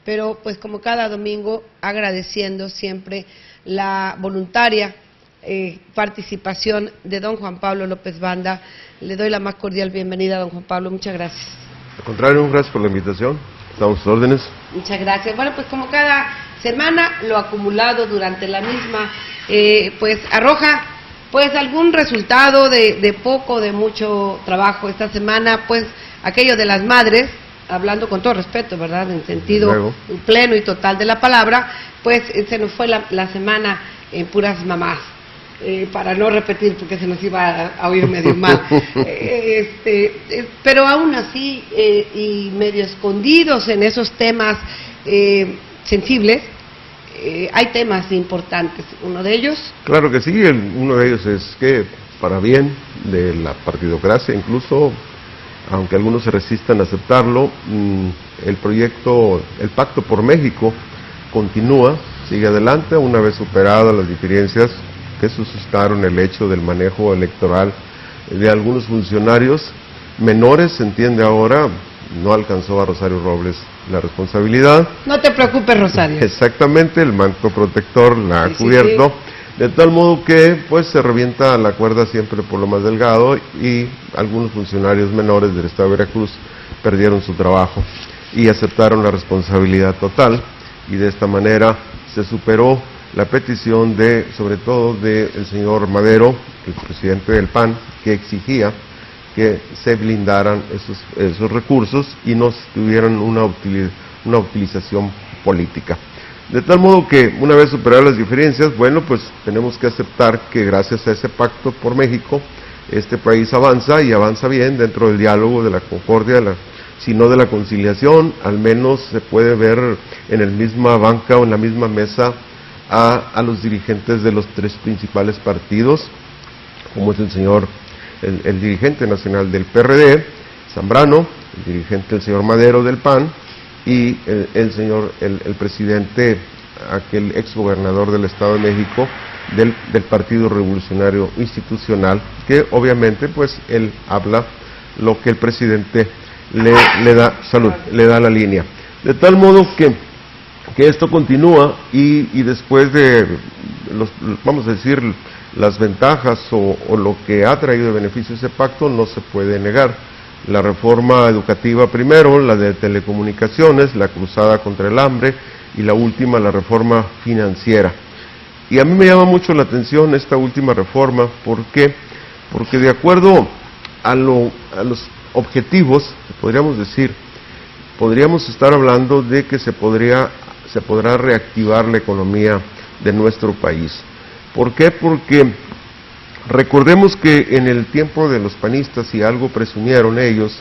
pero pues como cada domingo agradeciendo siempre la voluntaria participación de don Juan Pablo López Banda. Le doy la más cordial bienvenida a don Juan Pablo, muchas gracias. Al contrario, gracias por la invitación, estamos a sus órdenes. Muchas gracias. Bueno, pues como cada semana, lo acumulado durante la misma, pues arroja pues algún resultado de poco, de mucho trabajo. Esta semana, pues aquello de las madres, hablando con todo respeto, ¿verdad?, en sentido pleno y total de la palabra, pues se nos fue la semana en puras mamás. Para no repetir porque se nos iba a oír medio mal, pero aún así, y medio escondidos en esos temas sensibles, hay temas importantes. ¿Uno de ellos? Claro que sí, uno de ellos es que, para bien de la partidocracia, incluso, aunque algunos se resistan a aceptarlo, el proyecto, el Pacto por México, continúa, sigue adelante, una vez superadas las diferencias que suscitaron el hecho del manejo electoral de algunos funcionarios menores. Se entiende ahora, no alcanzó a Rosario Robles la responsabilidad. No te preocupes, Rosario. Exactamente, el manto protector la ha cubierto, de tal modo que pues se revienta la cuerda siempre por lo más delgado, y algunos funcionarios menores del estado de Veracruz perdieron su trabajo y aceptaron la responsabilidad total, y de esta manera se superó la petición sobre todo del señor Madero, el presidente del PAN, que exigía que se blindaran esos recursos y no tuvieran una utilización política. De tal modo que, una vez superadas las diferencias, bueno, pues tenemos que aceptar que gracias a ese Pacto por México, este país avanza, y avanza bien dentro del diálogo, de la concordia, si no de la conciliación, al menos se puede ver en la misma banca o en la misma mesa a los dirigentes de los tres principales partidos, como es el dirigente nacional del PRD, Zambrano, el dirigente, el señor Madero, del PAN, y el presidente, aquel exgobernador del Estado de México, del Partido Revolucionario Institucional, que obviamente pues él habla lo que el presidente le da la línea. De tal modo que esto continúa, y después de vamos a decir, las ventajas o lo que ha traído de beneficio ese pacto, no se puede negar. La reforma educativa primero, la de telecomunicaciones, la cruzada contra el hambre, y la última, la reforma financiera. Y a mí me llama mucho la atención esta última reforma. ¿Por qué? Porque de acuerdo a los objetivos, podríamos decir, podríamos estar hablando de que se podrá reactivar la economía de nuestro país. ¿Por qué? Porque recordemos que en el tiempo de los panistas, y algo presumieron ellos,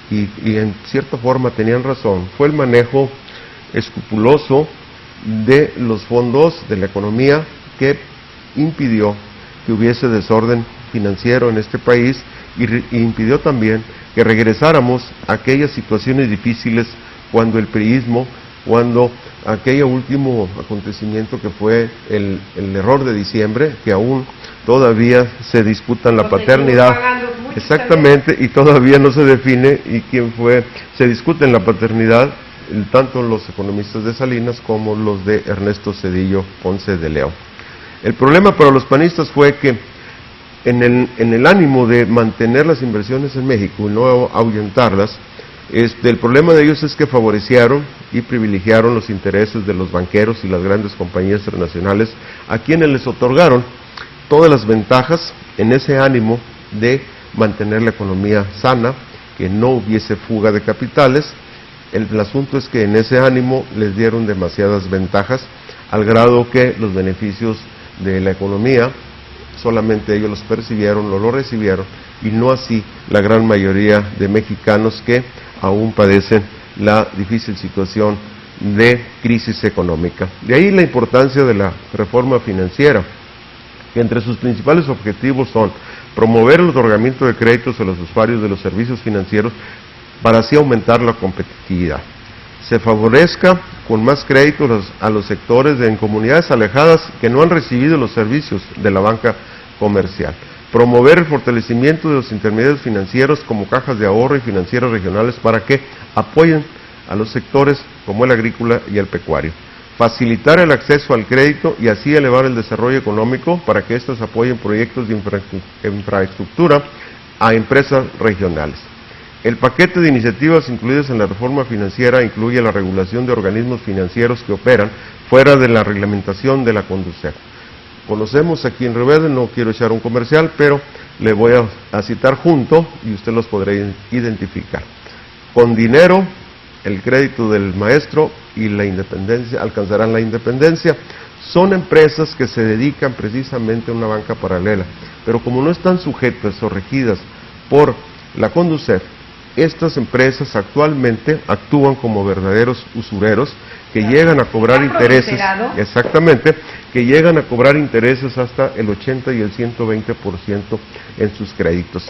y en cierta forma tenían razón, fue el manejo escrupuloso de los fondos de la economía, que impidió que hubiese desorden financiero en este país, y impidió también que regresáramos a aquellas situaciones difíciles cuando el priismo, cuando aquel último acontecimiento que fue el error de diciembre, que aún todavía se disputan la paternidad, exactamente, y todavía no se define y quién fue, se discute en la paternidad, tanto los economistas de Salinas como los de Ernesto Zedillo Ponce de León. El problema para los panistas fue que en el ánimo de mantener las inversiones en México y no ahuyentarlas, el problema de ellos es que favorecieron y privilegiaron los intereses de los banqueros y las grandes compañías transnacionales, a quienes les otorgaron todas las ventajas en ese ánimo de mantener la economía sana, que no hubiese fuga de capitales. El asunto es que en ese ánimo les dieron demasiadas ventajas, al grado que los beneficios de la economía solamente ellos los percibieron o lo recibieron, y no así la gran mayoría de mexicanos que aún padecen la difícil situación de crisis económica. De ahí la importancia de la reforma financiera, que entre sus principales objetivos son promover el otorgamiento de créditos a los usuarios de los servicios financieros para así aumentar la competitividad. Se favorezca con más créditos a los sectores en comunidades alejadas que no han recibido los servicios de la banca comercial. Promover el fortalecimiento de los intermediarios financieros como cajas de ahorro y financieras regionales para que apoyen a los sectores como el agrícola y el pecuario. Facilitar el acceso al crédito y así elevar el desarrollo económico para que éstas apoyen proyectos de infraestructura a empresas regionales. El paquete de iniciativas incluidas en la reforma financiera incluye la regulación de organismos financieros que operan fuera de la reglamentación de la Conducef. Conocemos aquí en Río Verde, no quiero echar un comercial, pero le voy a citar junto y usted los podrá identificar. Con dinero, el crédito del maestro y la independencia, alcanzarán la independencia. Son empresas que se dedican precisamente a una banca paralela, pero como no están sujetas o regidas por la Conducef, estas empresas actualmente actúan como verdaderos usureros que llegan a cobrar intereses, exactamente, que llegan a cobrar intereses hasta el 80 y el 120% en sus créditos.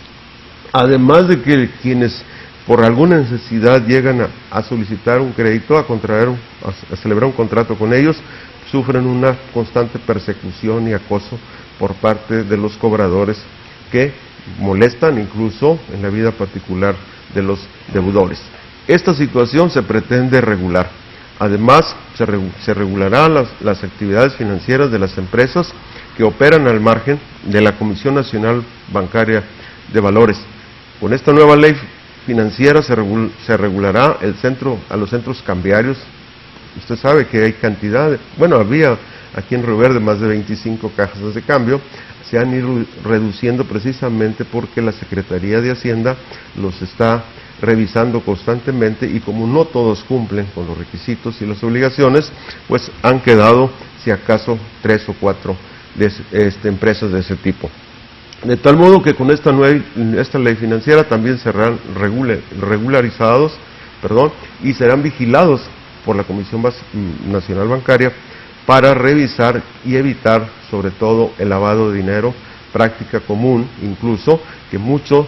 Además de que quienes por alguna necesidad llegan a solicitar un crédito, a celebrar un contrato con ellos, sufren una constante persecución y acoso por parte de los cobradores que molestan incluso en la vida particular de los deudores. Esta situación se pretende regular. Además, se regulará las actividades financieras de las empresas que operan al margen de la Comisión Nacional Bancaria de Valores. Con esta nueva ley financiera se regulará a los centros cambiarios. Usted sabe que hay cantidad, había aquí en Río Verde más de 25 cajas de cambio, se han ido reduciendo precisamente porque la Secretaría de Hacienda los está revisando constantemente y como no todos cumplen con los requisitos y las obligaciones, pues han quedado, si acaso, 3 o 4 empresas de ese tipo. De tal modo que con esta ley financiera también serán regularizados, y serán vigilados por la Comisión Nacional Bancaria para revisar y evitar, sobre todo, el lavado de dinero, práctica común, incluso que muchos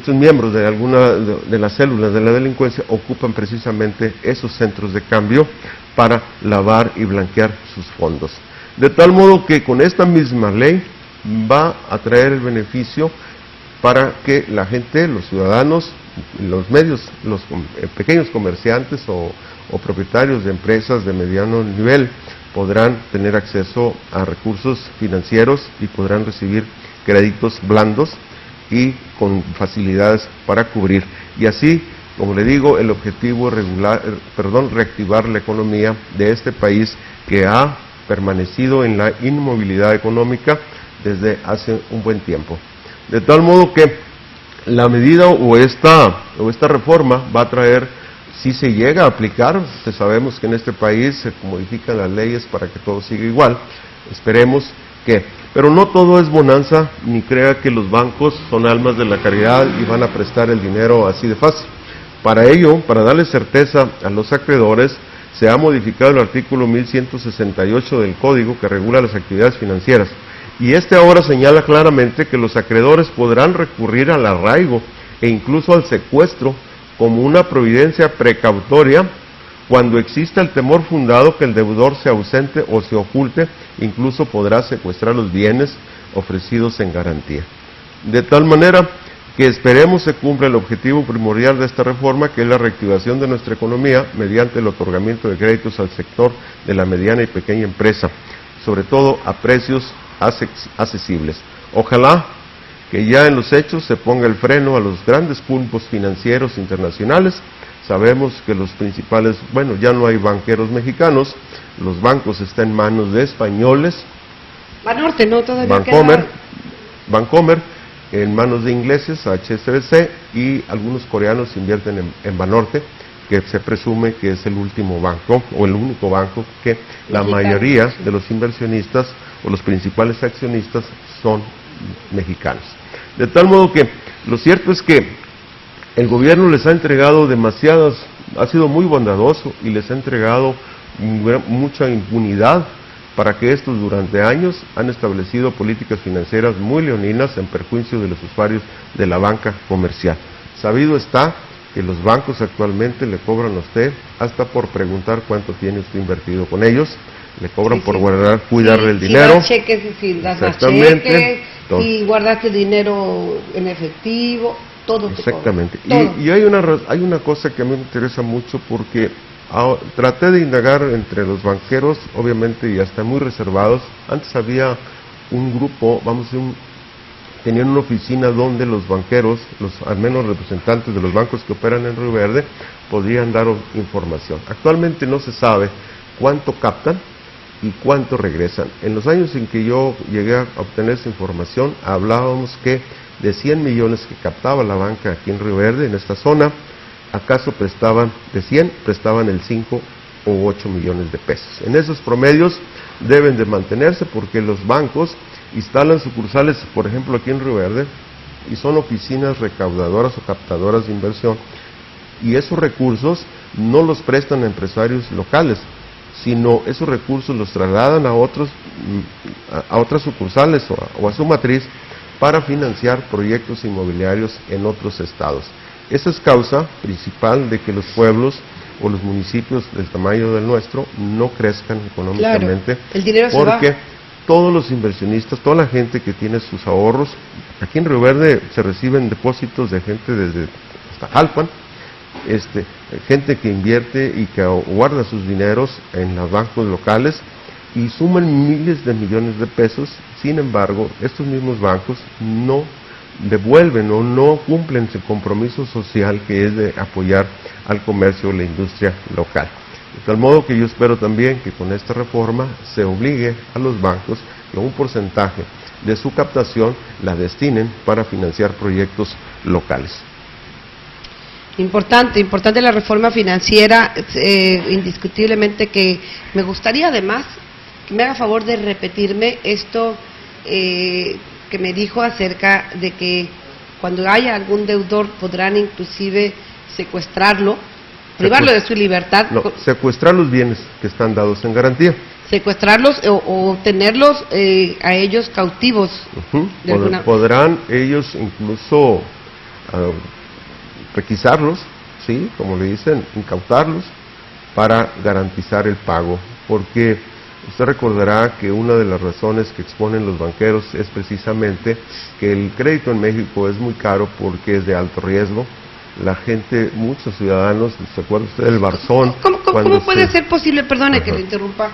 miembros de alguna de las células de la delincuencia ocupan precisamente esos centros de cambio para lavar y blanquear sus fondos. De tal modo que con esta misma ley va a traer el beneficio para que la gente, los ciudadanos, los medios, los pequeños comerciantes o propietarios de empresas de mediano nivel podrán tener acceso a recursos financieros y podrán recibir créditos blandos y con facilidades para cubrir. Y así, como le digo, el objetivo es reactivar la economía de este país que ha permanecido en la inmovilidad económica desde hace un buen tiempo. De tal modo que la medida o esta reforma va a traer, si se llega a aplicar, sabemos que en este país se modifican las leyes para que todo siga igual, esperemos que, pero no todo es bonanza, ni crea que los bancos son almas de la caridad y van a prestar el dinero así de fácil. Para ello, para darle certeza a los acreedores, se ha modificado el artículo 1168 del Código que regula las actividades financieras. Y ahora señala claramente que los acreedores podrán recurrir al arraigo e incluso al secuestro como una providencia precautoria cuando exista el temor fundado que el deudor se ausente o se oculte, incluso podrá secuestrar los bienes ofrecidos en garantía. De tal manera que esperemos se cumpla el objetivo primordial de esta reforma, que es la reactivación de nuestra economía mediante el otorgamiento de créditos al sector de la mediana y pequeña empresa, sobre todo a precios accesibles. Ojalá que ya en los hechos se ponga el freno a los grandes pulpos financieros internacionales. Sabemos que los principales, ya no hay banqueros mexicanos, los bancos están en manos de españoles, Banorte, ¿no? Todavía Bancomer, en manos de ingleses, HSBC, y algunos coreanos invierten en Banorte, que se presume que es el último banco, o el único banco que la mayoría de los inversionistas o los principales accionistas son mexicanos. De tal modo que lo cierto es que el gobierno les ha entregado ha sido muy bondadoso y les ha entregado mucha impunidad para que estos durante años han establecido políticas financieras muy leoninas en perjuicio de los usuarios de la banca comercial. Sabido está que los bancos actualmente le cobran a usted hasta por preguntar cuánto tiene usted invertido con ellos, le cobran por cuidarle el dinero. Si das cheques, si das más cheques, si guardaste dinero en efectivo, todo te Exactamente. Todo. Y hay una cosa que a mí me interesa mucho porque traté de indagar entre los banqueros, obviamente, y hasta muy reservados. Antes había un grupo, vamos a decir, tenían una oficina donde los banqueros, al menos representantes de los bancos que operan en Río Verde, podrían dar información. Actualmente no se sabe cuánto captan y cuánto regresan. En los años en que yo llegué a obtener esa información, hablábamos que de 100 millones que captaba la banca aquí en Río Verde, en esta zona, acaso prestaban, de 100, prestaban el 5 o 8 millones de pesos. En esos promedios deben de mantenerse porque los bancos instalan sucursales, por ejemplo, aquí en Río Verde, y son oficinas recaudadoras o captadoras de inversión, y esos recursos no los prestan a empresarios locales, sino esos recursos los trasladan a otras sucursales o a su matriz para financiar proyectos inmobiliarios en otros estados. Esa es causa principal de que los pueblos o los municipios del tamaño del nuestro no crezcan económicamente. Claro, el dinero porque todos los inversionistas, toda la gente que tiene sus ahorros, aquí en Río Verde se reciben depósitos de gente desde hasta Jalpan, gente que invierte y que guarda sus dineros en los bancos locales y suman miles de millones de pesos. Sin embargo, estos mismos bancos no devuelven o no cumplen su compromiso social, que es de apoyar al comercio o la industria local. De tal modo que yo espero también que con esta reforma se obligue a los bancos que un porcentaje de su captación la destinen para financiar proyectos locales. Importante la reforma financiera, indiscutiblemente, que me gustaría además que me haga favor de repetirme esto que me dijo acerca de que cuando haya algún deudor podrán inclusive secuestrarlo, privarlo de su libertad. No, secuestrar los bienes que están dados en garantía. Secuestrarlos o tenerlos a ellos cautivos. Podrán ellos incluso requisarlos, ¿sí? Como le dicen, incautarlos para garantizar el pago, porque usted recordará que una de las razones que exponen los banqueros es precisamente que el crédito en México es muy caro porque es de alto riesgo. La gente, muchos ciudadanos, ¿se acuerda usted del Barzón? ¿Cómo puede ser posible, perdone que le interrumpa,